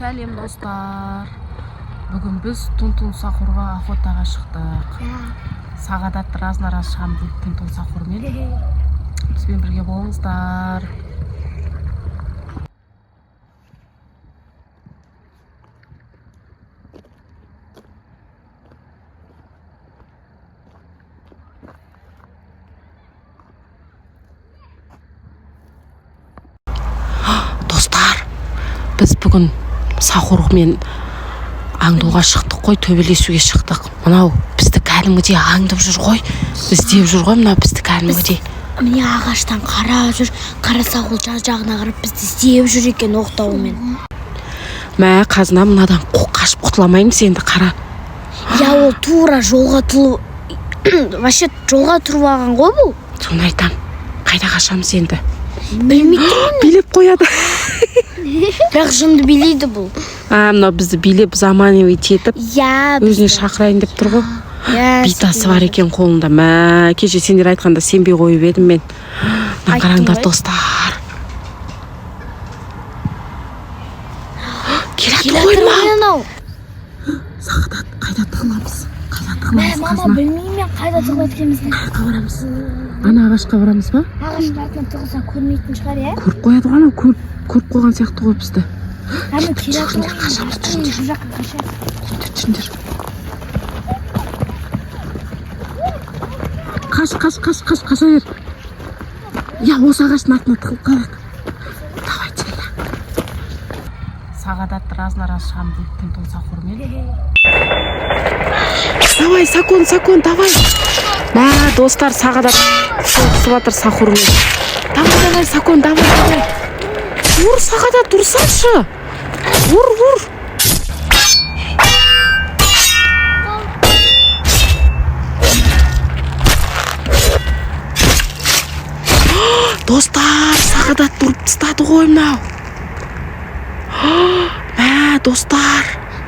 Сәлем достар. Бүгін біз Тун-Тун Сахурға охотаға шықтық. Сағадат раз-на-раз шығам дейді Тун-Тун Сахурмен. Бізбен бірге болыңыздар. Достар, біз бүгін Сахурмен аңдуға шықтық қой, төбелесуге шықтық. Мынау бізді кәдімгідей аңдып жүр ғой. Іздеп жүр ғой мынау бізді кәдімгідей. Міне ағаштан қарап жүр, қара сақол жан-жағына қарап бізді іздеп жүр екен оқтауымен. Мә, қазына мынадан қашып құтыламаймыз енді, қара. Я, ол тура жолға вообще жолға тұрып алған ғой бұл. Соны айтам. Қайда қашамыз енді? Білмейтін. Билеп қояды. Бірақ жынды билейді бұл. Мынау бізді билеп заманауи тетіп, өзіне шақырайын деп тұр ғой. Битасы бар екен қолында. Мә, кеше сендер айтқанда сенбей қойып едім мен. Қараңдар достар. Келеді ғой мынау. Сағадат, қайда тығыламыз? Мама, білмеймін мен қайда тығылады екенбізді. Қайда барамыз? Ана ағашқа барамыз ба? Ағаштың артынан тығылса көрмейтін шығар, иә? Көріп қояды ғой, анау көріп қойған сияқты ғой бізді. Қашамыз, түсіндер. Қаша бер. Я, осы ағаштың артына тығылып қалайық. Давайте. Сағадат раз-на-раз шығам дейді Тун-Тун Сахурмен. Давай, Сакон, давай. Мә, достар, Сағадат соғысып жатыр Сахурмен. Давай, Сакон, давай. Ур, Сағадат, ұрсаңшы. Ур. Достар, Сағадат тұрып тастады ғой мынау. Мә, достар.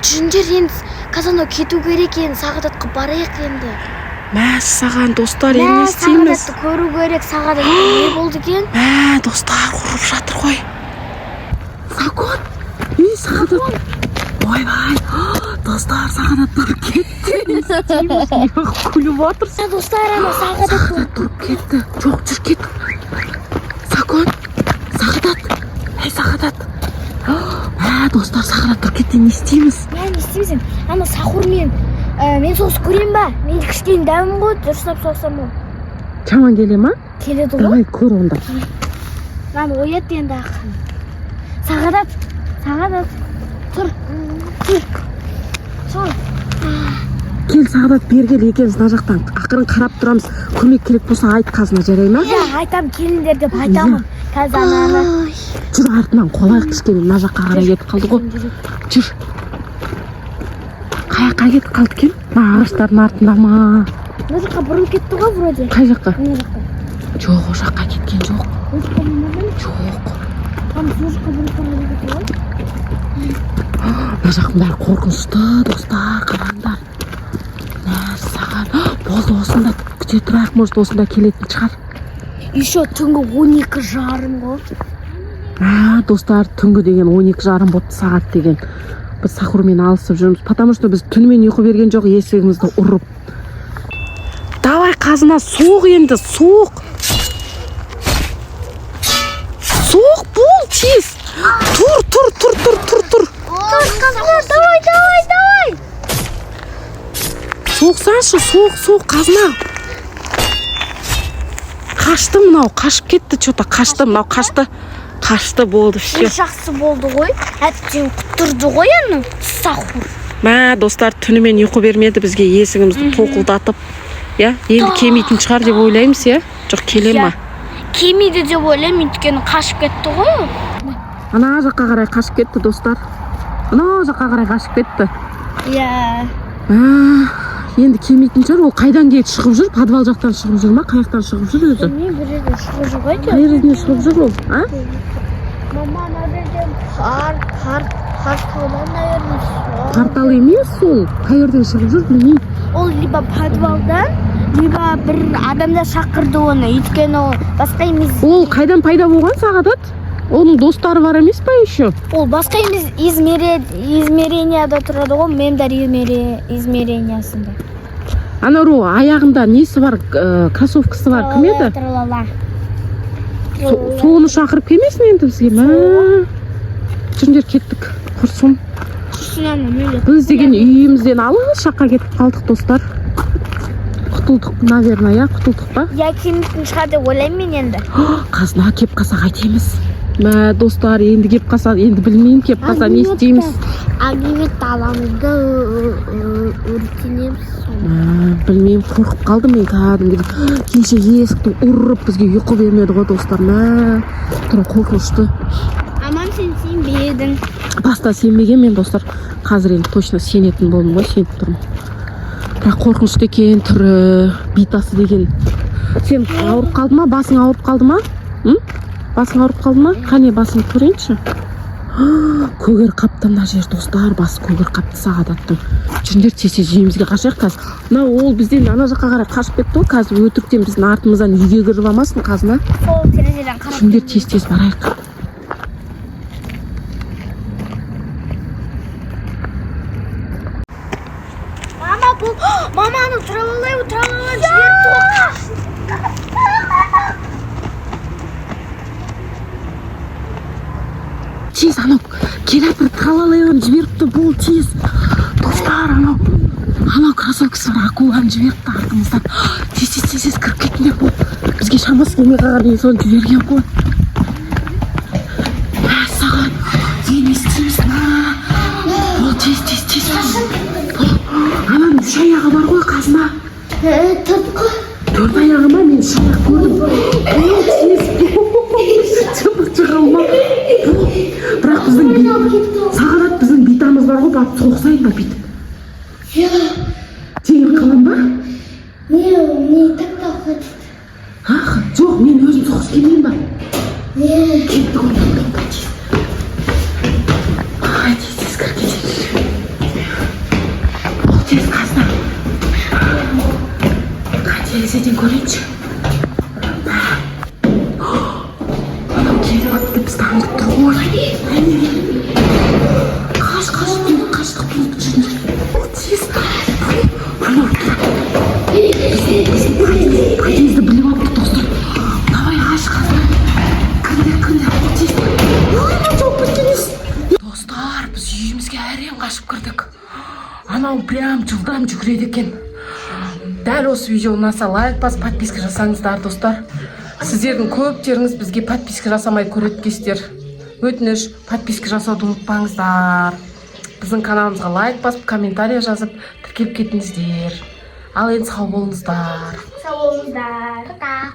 Жүндер енді қазан кету керек енді, Сағадатқа барайық енді. Мә, саған достар, не істейміз? Сағадатты көру керек, Сағадат не болды екен? Мә, достар, ұрып жатыр ғой. Сакон, Сағадат. Ойбай, достар, Сағадат тұрып кетті. Не істейміз? Күліп отырсың. Достар, ана Сағадат тұрып кетті. Жоқ, жүр кет. Сакон, Сағадат. Мә, достар, Сағадат тұрып кетті. Не істейміз? Не істейміз? Ана Сахурмен мен соғыс көрем ба? Мен кішкене дәмім ғой, дұрыстап соғысам ғой. Шаман келе ма? Келеді ғой. Давай, көр онда. Мен оят енді ақын. Сағадат, тұр. Сол. Кел, Сағадат, бергел екенбіз мына жақтан. Ақырын қарап тұрамыз. Көмек керек болса айт қазына, жарай ма? Айтам, келіңдер деп айтамын. Қазір ананы. Жүр, артынан қолайық кішкене мына жаққа қарай кетіп қалды ғой. Жүр. Қаяққа кетіп қалды екен? Мына ағаштардың артында ма? Мына жаққа бұрылып кетті ғой вроде. Қай жаққа? Мына жаққа. Жоқ, о жаққа кеткен жоқ. Жоқ. Там сол жаққа бұрылып кетті ғой. Мына жақтың бәрі қорқынышты, достар, қараңдар. Саған болды, осында күте тұрайық, может осында келетін шығар. Еще түнгі 12:30 ғой. Достар, түнгі деген 12:30 болды, сағат деген. Біз Сахурмен алысып жүрміз, потому что біз түнімен ұйқы берген жоқ, есігімізді ұрып. Давай, қазына, соқ енді, соқ. Соқ, бол, тез. Тұр. Қазына, давай. Соқсаншы, соқ, қазына. Қашты мынау, қашып кетті, что-то қашты, мынау қашты. Қашты болды, все. Жақсы болды ғой. Әттен құттырды ғой аны Сахур. Мә, достар, түнімен ұйқы бермеді бізге, есігімізді тоқылдатып. Енді кемейтін шығар деп ойлаймыз, жоқ, келе ма? Кемейді деп ойлаймын, өйткені қашып кетті ғой. Ана жаққа қарай қашып кетті, достар. Ана жаққа қарай қашып кетті. Енді кемейтін шығар, ол қайдан келіп шығып жүр? Подвал жақтан шығып жүр ма? Қаяқтан шығып жүр өзі? Мен бір жерден шығып жүр ғой. Қай жерден шығып жүр ол? Мама, ана жерден қарталан, наверное. Қартал емес ол. Қай жерден шығып жүр, білмеймін. Ол либо подвалдан, либо бір адамдар шақырды оны. Өйткені ол басқа емес. Ол қайдан пайда болған, Сағадат? Оның достары бар емес па еще? Ол басқа емес, измеренияда тұрады ғой, мемдар измерениясында. Анау аяғында несі бар, кроссовкасы бар, кім еді? Тралала. Соны шақырып келмесін енді бізге? Жүріңдер кеттік, құрсын. Біз деген үйімізден алыс жаққа кетіп қалдық, достар. Құтылдық, наверное, құтылдық па? Я кеміктің шығады ойлаймын мен енді. Қазына кеп қалса қайтеміз. Достар, енді кеп қалса, енді білмеймін, кеп қалса не істейміз? Агимет таламызды өртенеміз. Білмеймін, қорқып қалдым мен кәдімгідей. Кеше есікті ұрып бізге ұйқы бермеді ғой, достар. Тұра қорқынышты. Аман сен сенбедің. Баста сенбеген мен, достар. Қазір енді точно сенетін болдым ғой, сеніп тұрмын. Бірақ қорқынышты екен түрі, битасы деген. Сен ауырып қалды ма? Басың ауырып қалды ма? Басың ауырып қалды ма? Қане басын көрейінші. Көгер қапты мына жер, достар. Басы көгер қапты сағадаттың. Жүріңдер тез жемізге қашайық қазір. Ол бізден ана жаққа қарай қашып кетті ғой. Қазір өтіріктен біздің артымыздан үйге кіріп алмасын қазына. Сол терезеден қарап. Жүріңдер тез барайық. Маманы тралалай жіберіп. Тез, анау келатыр тралалайын жіберіпті, бұл тез. Достар, анау кроссовкасы бар, акуланы жіберіпті артымыздан. Тез кіріп кетіңдер, бұл бізге шамасы келмей қалған ең соны жіберген ғой. Саған не істейміз? Бұл тез. Ананың үш аяғы бар ғой, қазына. Тапқа. 4 аяғы ма? Мен 3 аяқ көрдім. Шығалма. Бірақ сағадат біздің битамыз бар ғой, бап соқсайын ба бит? Теңір қалам ба? Не тақтақы. Жоқ, мен өзім соқыс келмейін ба? Кетті ғой. Тез кір кетейік. Тез қазына. Терезеден көрейінші. Анау келіп атты бізді аңдып тұр ғой. Қаштық болды жүріңдер. Тез. Пәтемізді біліп алып тұр, достар. Давай қаш қазір. Кірдер. Достар, біз үйімізге әрең қашып кірдік. Анау прям жылдам жүгіреді екен. Дәл осы видео ұнаса лайк басып подписка жасаңыздар, достар. Сіздердің көптеріңіз бізге подписка жасамай көреткесіздер. Өтініш, подписка жасауды ұмытпаңыздар. Біздің каналымызға лайк басып, комментария жазып, тіркеліп кетіңіздер. Ал енді сау болыңыздар. Сау болыңыздар.